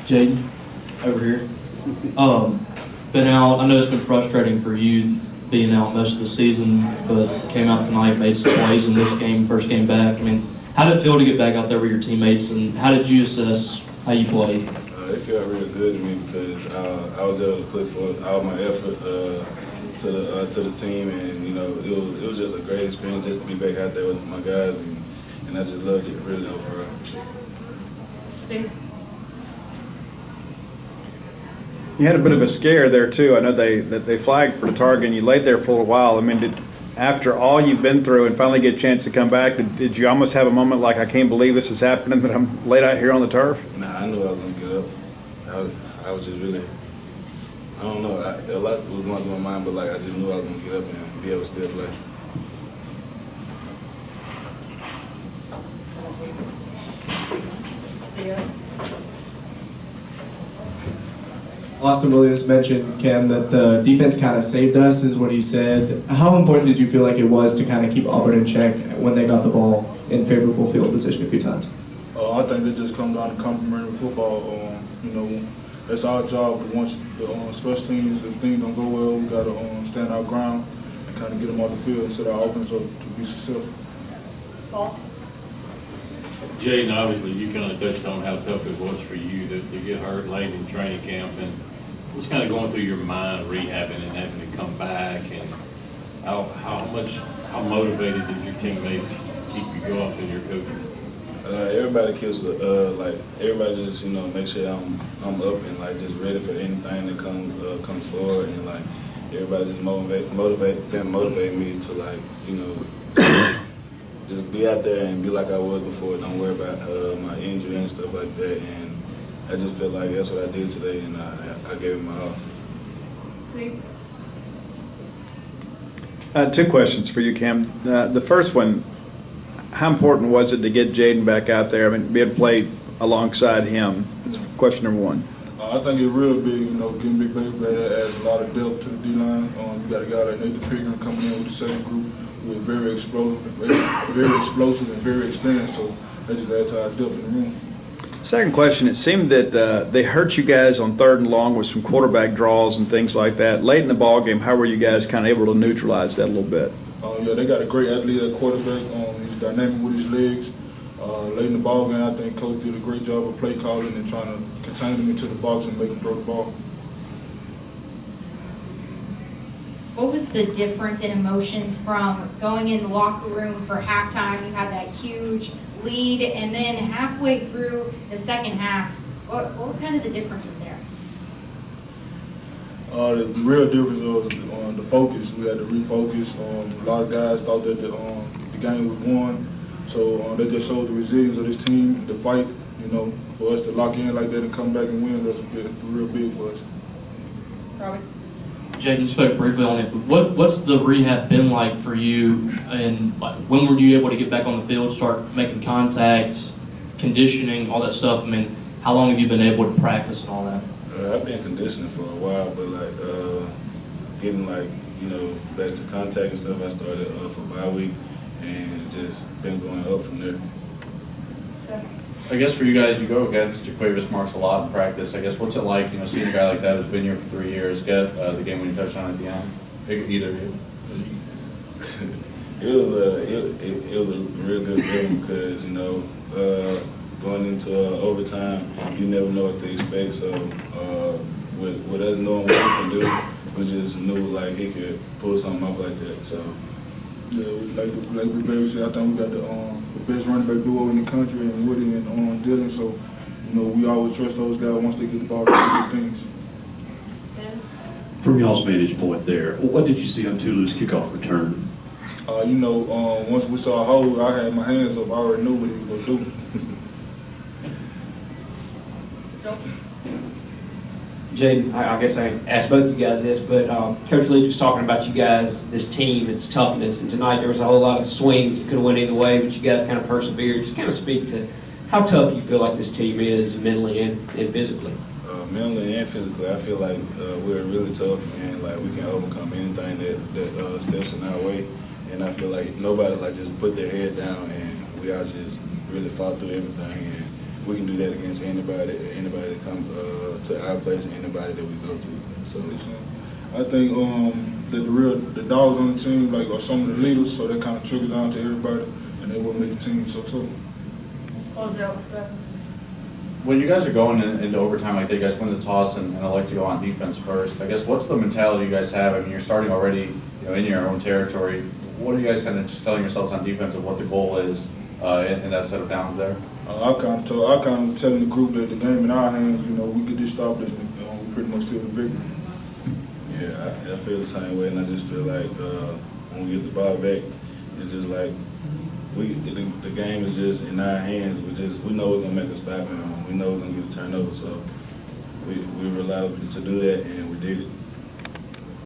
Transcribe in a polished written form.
Jaden, over here. Been out. I know it's been frustrating for you being out most of the season, but came out tonight, made some plays in this game, first game back. I mean, how did it feel to get back out there with your teammates, and how did you assess how you played? It felt really good to me because I was able to put forth all my effort to the team, and it was just a great experience just to be back out there with my guys, and I just loved it really overall. Steve? You had a bit of a scare there too. I know they flagged for the target, and you laid there for a while. I mean, after all you've been through and finally get a chance to come back, did you almost have a moment like, I can't believe this is happening, that I'm laid out here on the turf? Nah, I knew I was gonna get up. I was just really, I don't know. A lot was going through my mind, but I just knew I was gonna get up and be able to still play. Austin Williams mentioned, Cam, that the defense kind of saved us, is what he said. How important did you feel like it was to kind of keep Auburn in check when they got the ball in favorable field position a few times? I think it just comes down to complementary football. That's our job. Once the special teams, if things don't go well, we got to stand our ground and kind of get them on the field and set our offense up to be successful. Paul? Jaden, obviously you kind of touched on how tough it was for you to get hurt late in training camp, and what's kind of going through your mind rehabbing and having to come back, and how motivated did your teammates keep you going and your coaches? Everybody keeps everybody just make sure I'm up and just ready for anything that comes forward, and everybody just motivate me to just be out there and be like I was before. Don't worry about my injury and stuff like that. And I just feel like that's what I did today, and I gave it my all. Steve? Two questions for you, Cam. The first one, how important was it to get Jaden back out there? I mean, be able to play alongside him. That's question number one. I think it's real big, getting Big Baby adds a lot of depth to the D-line. You got a guy like Nathan Pickering coming in with the second group, who is very explosive and very experienced, so that just adds to our depth in the room. Second question, it seemed that they hurt you guys on 3rd and long with some quarterback draws and things like that. Late in the ball game, how were you guys kind of able to neutralize that a little bit? Yeah, they got a great athlete at quarterback. He's dynamic with his legs. Late in the ball game, I think Coach did a great job of play calling and trying to contain him into the box and make him throw the ball. What was the difference in emotions from going in the locker room for halftime? You had that huge lead, and then halfway through the second half, what were kind of the differences there? The real difference was the focus. We had to refocus. A lot of guys thought that the game was won, so they just showed the resilience of this team, the fight. For us to lock in like that and come back and win, that's real big for us. Robert? Jaden, you spoke briefly on it, but what's the rehab been like for you, and when were you able to get back on the field, start making contact, conditioning, all that stuff? I mean, how long have you been able to practice and all that? I've been conditioning for a while, but getting back to contact and stuff, I started for bye week and just been going up from there. I guess for you guys, you go against Jaquavis Marks a lot in practice. I guess what's it like, seeing a guy like that who's been here for 3 years get the game when you touched on at the end? Either of you. It was a real good feeling because going into overtime, you never know what to expect. So with us knowing what he can do, we just knew he could pull something off like that. So yeah, like we Baby said, I think we got the best running back duo in the country, and Woody and Dylan. So we always trust those guys once they get the ball to do things. From y'all's vantage point there, what did you see on Tulu's kickoff return? Once we saw a hole, I had my hands up. I already knew what he was going to do. Jaden, I guess I asked both of you guys this, but Coach Leach was talking about you guys, this team, its toughness, and tonight there was a whole lot of swings that could have went either way, but you guys kind of persevered. Just kind of speak to how tough you feel like this team is mentally and physically. Mentally and physically, I feel like we're really tough, and we can overcome anything that steps in our way. And I feel like nobody just put their head down, and we all just really fought through everything. And we can do that against anybody that come to our place, and anybody that we go to. So I think that the dogs on the team like are some of the leaders, so that kind of trickles down to everybody, and they will make the team so tough. Close it out, Steph. When you guys are going into overtime like that, you guys win the toss and like to go on defense first. I guess what's the mentality you guys have? I mean, you're starting already, in your own territory. What are you guys kind of just telling yourselves on defense of what the goal is in that set of downs there? I kind of telling the group that the game in our hands. We get this stopped and we pretty much seal the victory. Yeah, I feel the same way, and I just feel like when we get the ball back, it's just like the game is just in our hands. We know we're gonna make a stop, and we know we're gonna get a turnover. So we rely to do that, and we did it.